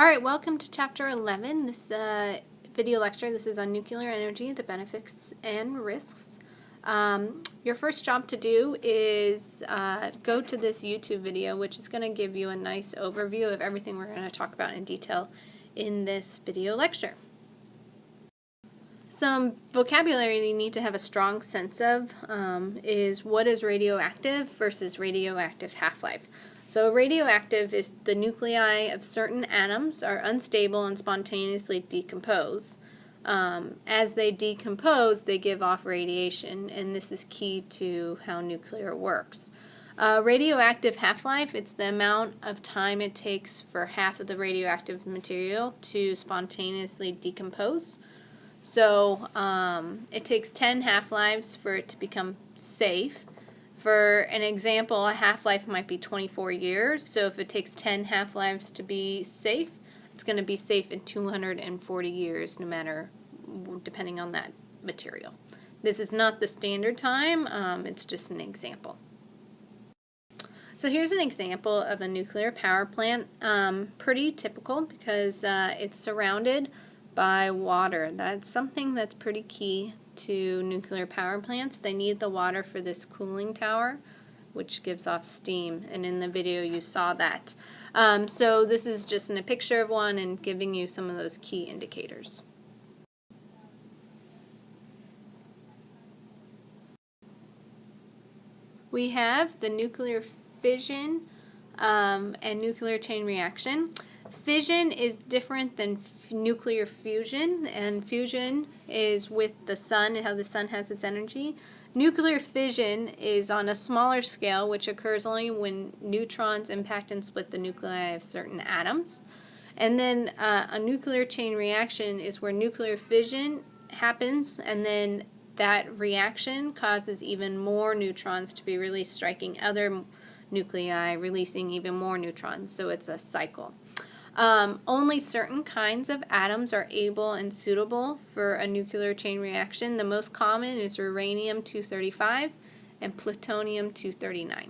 All right, welcome to Chapter 11. This video lecture, this is on nuclear energy, the benefits and risks. Your first job to do is go to this YouTube video, which is going to give you a nice overview of everything we're going to talk about in detail in this video lecture. Some vocabulary you need to have a strong sense of is what is radioactive versus radioactive half-life. So radioactive is the nuclei of certain atoms are unstable and spontaneously decompose. As they decompose, they give off radiation, and this is key to how nuclear works. Radioactive half-life, it's the amount of time it takes for half of the radioactive material to spontaneously decompose. So it takes 10 half-lives for it to become safe. For an example, a half-life might be 24 years. So if it takes 10 half-lives to be safe, it's going to be safe in 240 years, no matter, depending on that material. This is not the standard time. It's just an example. So here's an example of a nuclear power plant. Pretty typical because it's surrounded by water. That's something that's pretty key to nuclear power plants. They need the water for this cooling tower, which gives off steam, and in the video you saw that. So this is just in a picture of one and giving you some of those key indicators. We have the nuclear fission and nuclear chain reaction. Fission is different than nuclear fusion, and fusion is with the sun and how the sun has its energy. Nuclear fission is on a smaller scale, which occurs only when neutrons impact and split the nuclei of certain atoms. And then a nuclear chain reaction is where nuclear fission happens, and then that reaction causes even more neutrons to be released, striking other nuclei, releasing even more neutrons. So it's a cycle. Only certain kinds of atoms are able and suitable for a nuclear chain reaction. The most common is uranium-235 and plutonium-239.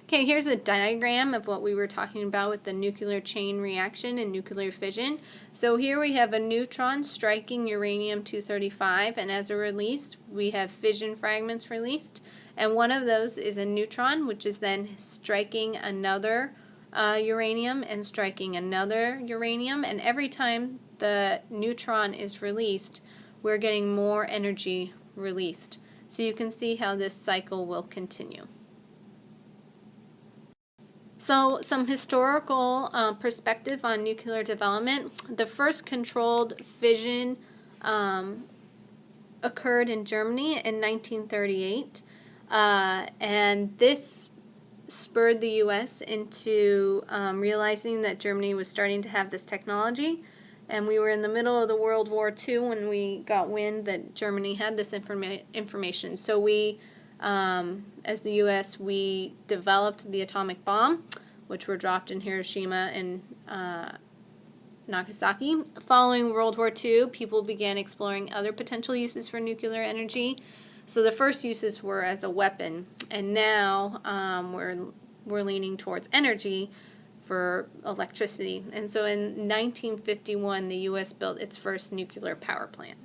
Okay, here's a diagram of what we were talking about with the nuclear chain reaction and nuclear fission. So here we have a neutron striking uranium-235, and as a release, we have fission fragments released. And one of those is a neutron, which is then striking another uranium and striking another uranium, and every time the neutron is released, we're getting more energy released. So you can see how this cycle will continue. So some historical perspective on nuclear development. The first controlled fission occurred in Germany in 1938, and this spurred the U.S. into realizing that Germany was starting to have this technology, and we were in the middle of the World War II when we got wind that Germany had this information. So we, as the U.S., we developed the atomic bomb, which were dropped in Hiroshima and Nagasaki. Following World War II, people began exploring other potential uses for nuclear energy. So the first uses were as a weapon, and now we're leaning towards energy for electricity. And so in 1951, the U.S. built its first nuclear power plant.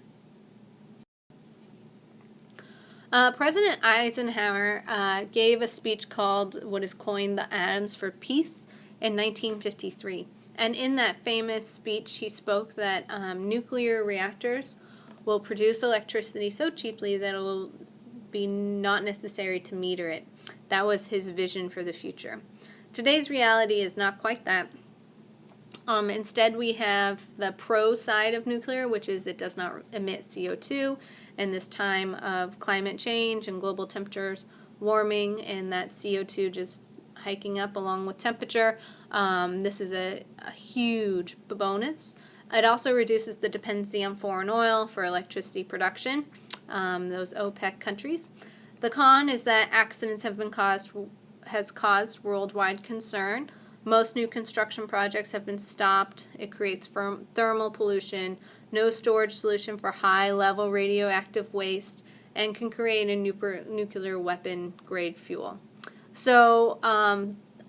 President Eisenhower gave a speech called what is coined the Atoms for Peace in 1953. And in that famous speech, he spoke that nuclear reactors will produce electricity so cheaply that it will be not necessary to meter it. That was his vision for the future. Today's reality is not quite that. Instead, we have the pro side of nuclear, which is it does not emit CO2 in this time of climate change and global temperatures warming, and that CO2 just hiking up along with temperature. This is a huge bonus. It also reduces the dependency on foreign oil for electricity production, those OPEC countries. The con is that accidents has caused worldwide concern. Most new construction projects have been stopped. It creates thermal pollution, no storage solution for high-level radioactive waste, and can create a nuclear weapon grade fuel. So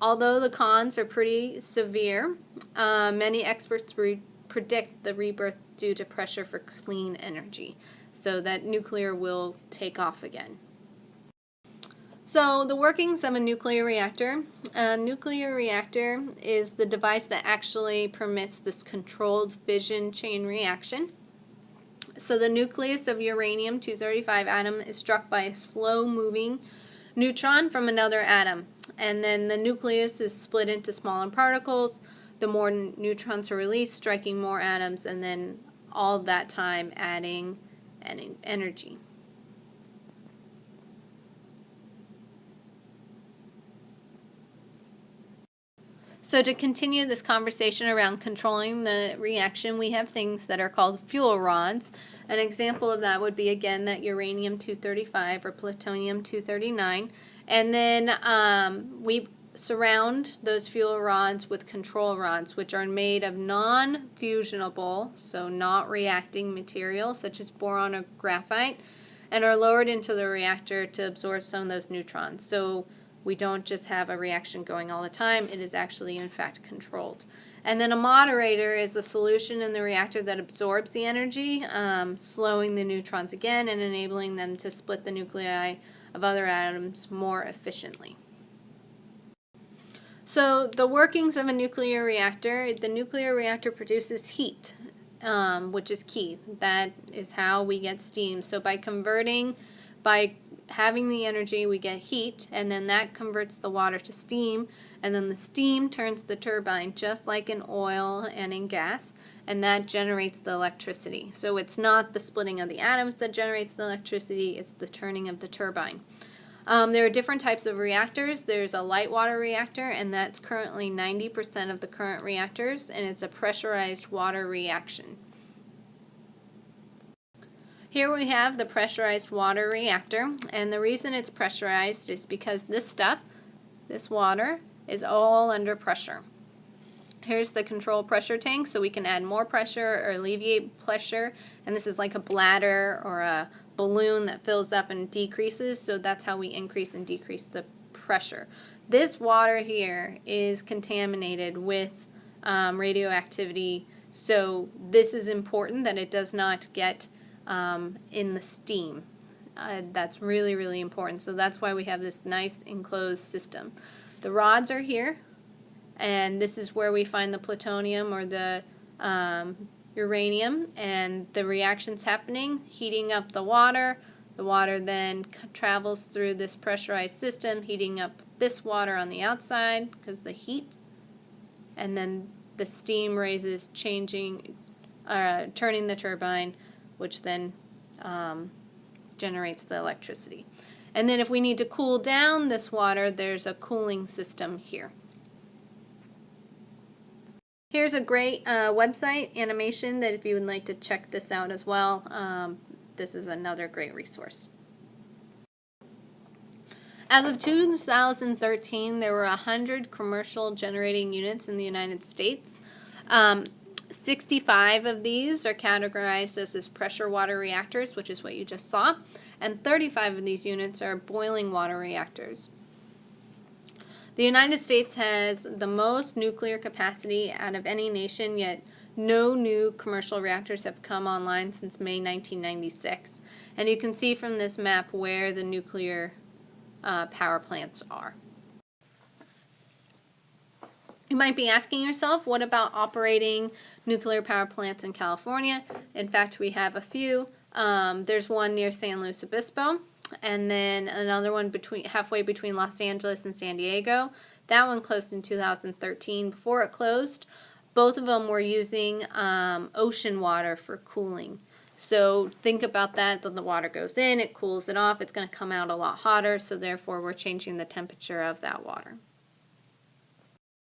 although the cons are pretty severe, many experts predict the rebirth due to pressure for clean energy, so that nuclear will take off again. So the workings of a nuclear reactor. A nuclear reactor is the device that actually permits this controlled fission chain reaction. So the nucleus of uranium-235 atom is struck by a slow-moving neutron from another atom. And then the nucleus is split into smaller particles. The more neutrons are released, striking more atoms, and then all that time adding energy. So to continue this conversation around controlling the reaction, we have things that are called fuel rods. An example of that would be, again, that uranium-235 or plutonium-239. And then we surround those fuel rods with control rods, which are made of non-fusionable, so not reacting material, such as boron or graphite, and are lowered into the reactor to absorb some of those neutrons. So we don't just have a reaction going all the time, it is actually in fact controlled. And then a moderator is a solution in the reactor that absorbs the energy, slowing the neutrons again and enabling them to split the nuclei of other atoms more efficiently. So the workings of a nuclear reactor, the nuclear reactor produces heat, which is key. That is how we get steam. So by having the energy, we get heat, and then that converts the water to steam, and then the steam turns the turbine just like in oil and in gas, and that generates the electricity. So it's not the splitting of the atoms that generates the electricity, it's the turning of the turbine. There are different types of reactors. There's a light water reactor, and that's currently 90% of the current reactors, and it's a pressurized water reaction. Here we have the pressurized water reactor, and the reason it's pressurized is because this water, is all under pressure. Here's the control pressure tank, so we can add more pressure or alleviate pressure, and this is like a bladder or a balloon that fills up and decreases, so that's how we increase and decrease the pressure. This water here is contaminated with radioactivity, so this is important that it does not get in the steam. That's really, really important. So that's why we have this nice enclosed system. The rods are here, and this is where we find the plutonium or the uranium, and the reaction's happening, heating up the water. The water then travels through this pressurized system, heating up this water on the outside because of the heat, and then the steam raises, turning the turbine, which then generates the electricity. And then if we need to cool down this water, there's a cooling system here. Here's a great website animation that if you would like to check this out as well, this is another great resource. As of 2013, there were 100 commercial generating units in the United States. 65 of these are categorized as pressure water reactors, which is what you just saw, and 35 of these units are boiling water reactors. The United States has the most nuclear capacity out of any nation, yet no new commercial reactors have come online since May 1996. And you can see from this map where the nuclear power plants are. You might be asking yourself, what about operating nuclear power plants in California? In fact, we have a few. There's one near San Luis Obispo, and then another one halfway between Los Angeles and San Diego. That one closed in 2013. Before it closed, both of them were using ocean water for cooling. So think about that the water goes in, it cools it off, it's going to come out a lot hotter, so therefore we're changing the temperature of that water.